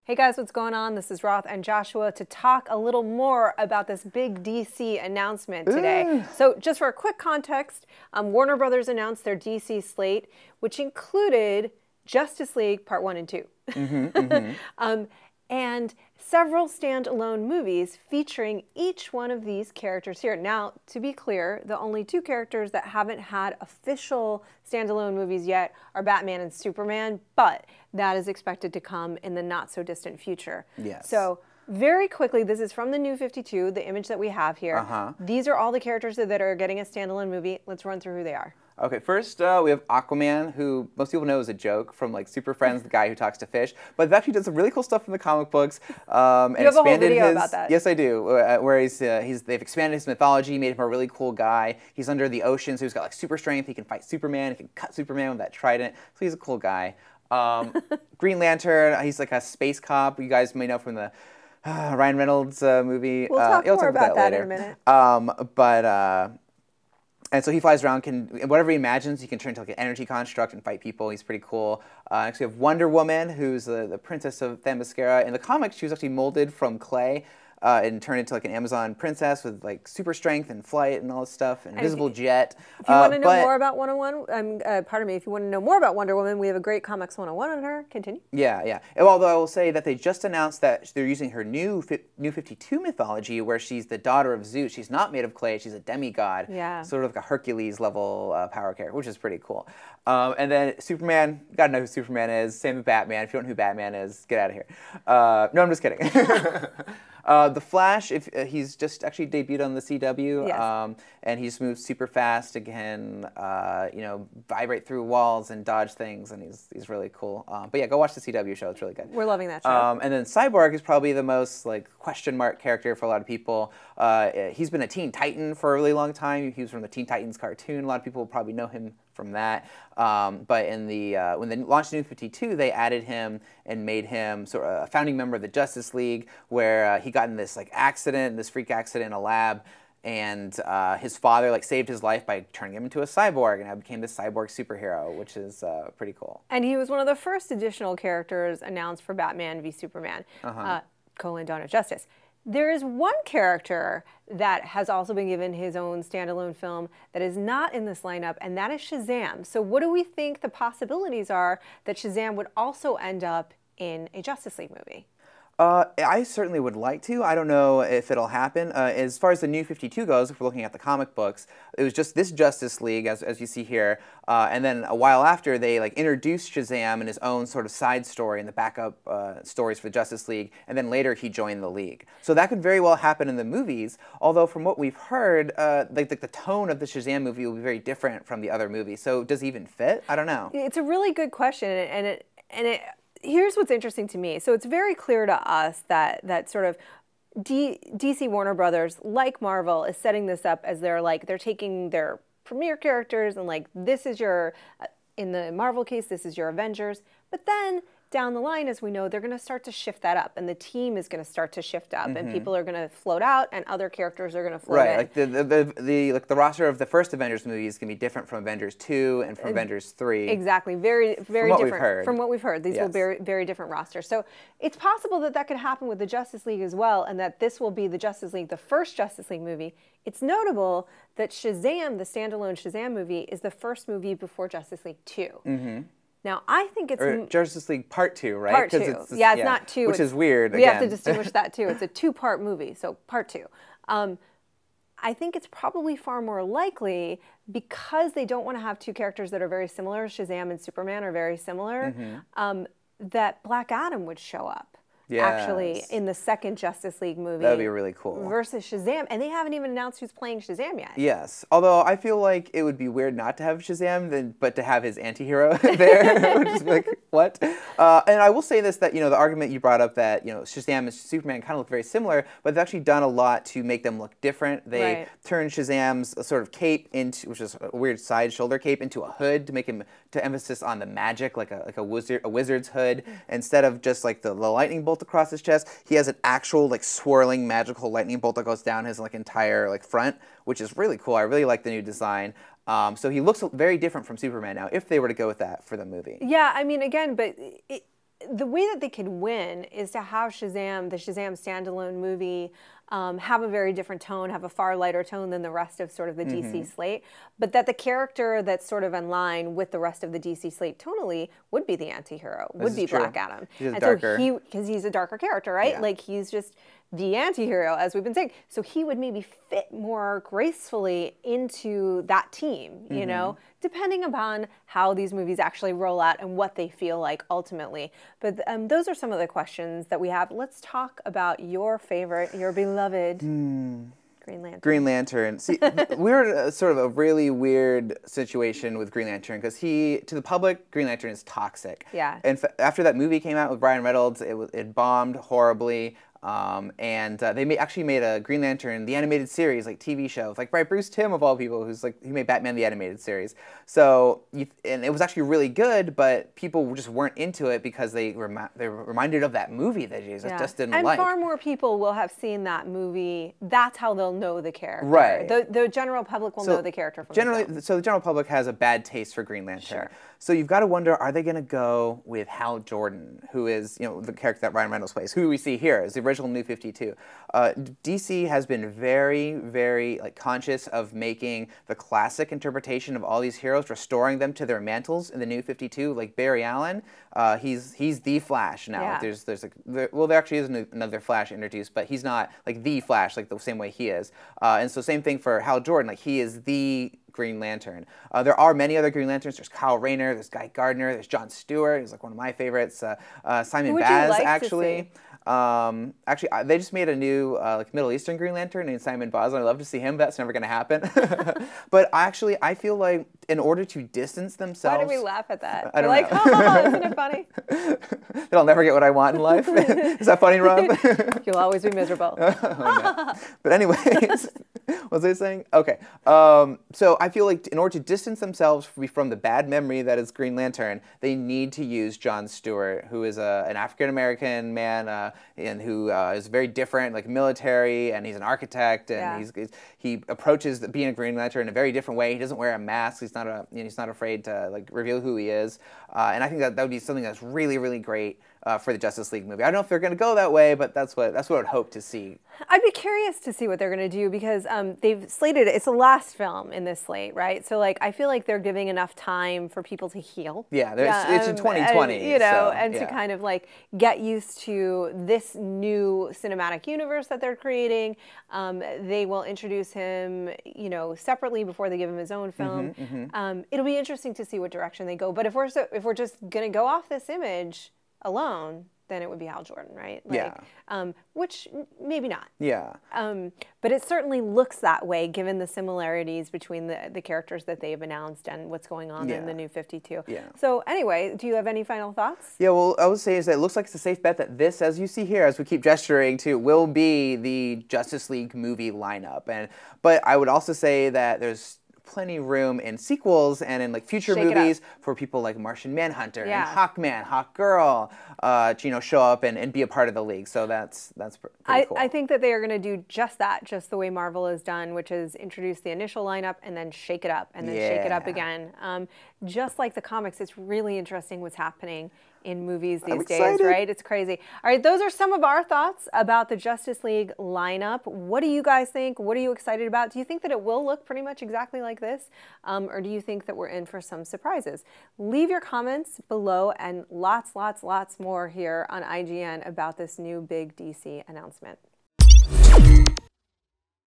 Hey guys, what's going on? This is Roth and Joshua to talk a little more about this big DC announcement today. So just for a quick context, Warner Brothers announced their DC slate, which included Justice League Part 1 and 2. And several standalone movies featuring each one of these characters here. Now, to be clear, the only two characters that haven't had official standalone movies yet are Batman and Superman, but that is expected to come in the not-so-distant future. Yes. So, very quickly, this is from the New 52, the image that we have here. These are all the characters that are getting a standalone movie. Let's run through who they are. Okay, first we have Aquaman, who most people know is a joke from like Super Friends, the guy who talks to fish, but it actually does some really cool stuff in the comic books. And you have a whole video about that. Yes, I do. Where they've expanded his mythology, made him a really cool guy. He's under the ocean, so he's got like super strength. He can fight Superman. He can cut Superman with that trident. So he's a cool guy. Green Lantern, he's like a space cop. You guys may know from the Ryan Reynolds movie. We'll talk more about that in a minute. And so he flies around, whatever he imagines, he can turn into like an energy construct and fight people. He's pretty cool. Next we have Wonder Woman, who's the princess of Themyscira. In the comics, she was actually molded from clay and turned into like an Amazon princess with like super strength and flight and all this stuff, and invisible jet. If you want to know more about if you want to know more about Wonder Woman, we have a great Comics 101 on her. Continue. Yeah. Although I will say that they just announced that they're using her new 52 mythology, where she's the daughter of Zeus. She's not made of clay. She's a demigod. Yeah. Sort of like a Hercules level power character, which is pretty cool. And then Superman. You gotta know who Superman is. Same with Batman. If you don't know who Batman is, get out of here. No, I'm just kidding. The Flash, he's just actually debuted on the CW, yes. And he just moves super fast again, vibrate through walls and dodge things, and he's really cool. But yeah, go watch the CW show; it's really good. We're loving that show. And then Cyborg is probably the most like question mark character for a lot of people. He's been a Teen Titan for a really long time. He was from the Teen Titans cartoon. A lot of people will probably know him from that. But in when they launched New 52, they added him and made him sort of a founding member of the Justice League, where he got in this like accident, this freak accident in a lab, and his father like saved his life by turning him into a cyborg, and I became this cyborg superhero, which is pretty cool. And he was one of the first additional characters announced for Batman v Superman, Dawn of Justice. There is one character that has also been given his own standalone film that is not in this lineup, and that is Shazam. So what do we think the possibilities are that Shazam would also end up in a Justice League movie? I certainly would like to. I don't know if it'll happen. As far as the New 52 goes, if we're looking at the comic books, it was just this Justice League, as you see here, and then a while after, they like introduced Shazam in his own sort of side story in the backup stories for the Justice League, and then later he joined the League. So that could very well happen in the movies, although from what we've heard, like the tone of the Shazam movie will be very different from the other movies. So does it even fit? I don't know. It's a really good question, and here's what's interesting to me. So it's very clear to us that sort of DC Warner Brothers, like Marvel, is setting this up as they're taking their premier characters and like, this is your, in the Marvel case, this is your Avengers. But then down the line, as we know, they're going to start to shift that up, and the team is going to start to shift up, and people are going to float out, and other characters are going to float in. Right, like the roster of the first Avengers movie is going to be different from Avengers 2 and from Avengers 3. Exactly, very different from what we've heard. These will be very different rosters. So it's possible that could happen with the Justice League as well, and that this will be the Justice League, the first Justice League movie. It's notable that Shazam, the standalone Shazam movie, is the first movie before Justice League 2. Now, I think it's... Or Justice League Part 2, right? Part 2. It's not 2. Which is weird, We have to distinguish that, too. It's a two-part movie, so Part 2. I think it's probably far more likely, because they don't want to have two characters that are very similar, Shazam and Superman are very similar, that Black Adam would show up. Actually, in the second Justice League movie. That would be really cool. Versus Shazam. And they haven't even announced who's playing Shazam yet. Yes. Although I feel like it would be weird not to have Shazam, but to have his anti-hero there. Which is like, what? And I will say this, that, the argument you brought up that, Shazam and Superman kind of look very similar, but they've actually done a lot to make them look different. They turned Shazam's sort of cape into, which is a weird side shoulder cape, into a hood to make him, to emphasis on the magic, like a wizard's hood, instead of just like the lightning bolt across his chest. He has an actual like swirling magical lightning bolt that goes down his like entire like front, which is really cool. I really like the new design. So he looks very different from Superman now, if they were to go with that for the movie. Yeah, I mean, again, but the way that they could win is to have Shazam, the Shazam standalone movie, have a very different tone, have a far lighter tone than the rest of sort of the DC slate, but that the character that's sort of in line with the rest of the DC slate tonally would be the anti-hero, would be Black Adam. He's darker. So because he's a darker character, right? Yeah. Like he's just the anti-hero, as we've been saying. So he would maybe fit more gracefully into that team, you know, depending upon how these movies actually roll out and what they feel like ultimately. But those are some of the questions that we have. Let's talk about your favorite, your beloved Green Lantern. Green Lantern. See, we're in sort of a really weird situation with Green Lantern because to the public, Green Lantern is toxic. Yeah. And after that movie came out with Ryan Reynolds, it bombed horribly. And they actually made a Green Lantern, the animated series, like TV show, like by Bruce Timm of all people, who's like, he made Batman the animated series. So, and it was actually really good, but people just weren't into it because they were reminded of that movie that they just didn't like. And far more people will have seen that movie. That's how they'll know the character. Right. The general public will know the character from the film. So the general public has a bad taste for Green Lantern. Sure. So you've got to wonder, are they going to go with Hal Jordan, who is, you know, the character that Ryan Reynolds plays, who we see here is the original New 52. DC has been very, very conscious of making the classic interpretation of all these heroes, restoring them to their mantles in the New 52. Like Barry Allen, he's the Flash now. Yeah. There actually is another Flash introduced, but he's not like the Flash, like the same way he is. And so same thing for Hal Jordan, like he is the Green Lantern. There are many other Green Lanterns. There's Kyle Rayner, there's Guy Gardner, there's Jon Stewart, who's like one of my favorites. Simon Baz, actually. Actually, they just made a new Middle Eastern Green Lantern named Simon Baz, and I'd love to see him, but that's never going to happen. But I feel like in order to distance themselves... Why do we laugh at that? I don't know. Oh, isn't it funny? That I'll never get what I want in life. Is that funny, Rob? You'll always be miserable. Oh, no. But anyways, what was I saying? Okay. So I feel like in order to distance themselves from the bad memory that is Green Lantern, they need to use Jon Stewart, who is an African-American man and who is very different, like military, and he's an architect, and he approaches being a Green Lantern in a very different way. He doesn't wear a mask. He's not afraid to reveal who he is. And I think that would be something that's really, really great for the Justice League movie. I don't know if they're going to go that way, but that's what I'd hope to see. I'd be curious to see what they're going to do because they've slated it. It's the last film in this slate, right? So I feel like they're giving enough time for people to heal. Yeah, it's in 2020, to kind of get used to this new cinematic universe that they're creating. They will introduce him, separately before they give him his own film. It'll be interesting to see what direction they go. But if we're just going to go off this image alone, then it would be Hal Jordan, right? Which maybe not. Yeah. But it certainly looks that way given the similarities between the characters that they've announced and what's going on in the New 52. Yeah. So anyway, do you have any final thoughts? Yeah, well, I would say is that it looks like it's a safe bet that this, as you see here, as we keep gesturing to, will be the Justice League movie lineup. But I would also say that there's plenty of room in sequels and in future movies for people like Martian Manhunter and Hawkman, Hawkgirl, to show up and be a part of the league. So that's pretty cool. I think that they are going to do just that, just the way Marvel has done, which is introduce the initial lineup and then shake it up and then shake it up again. Just like the comics, it's really interesting what's happening in movies these days, right? It's crazy. All right, those are some of our thoughts about the Justice League lineup. What do you guys think? What are you excited about? Do you think that it will look pretty much exactly like this? Or do you think that we're in for some surprises? Leave your comments below and lots more here on IGN about this new big DC announcement.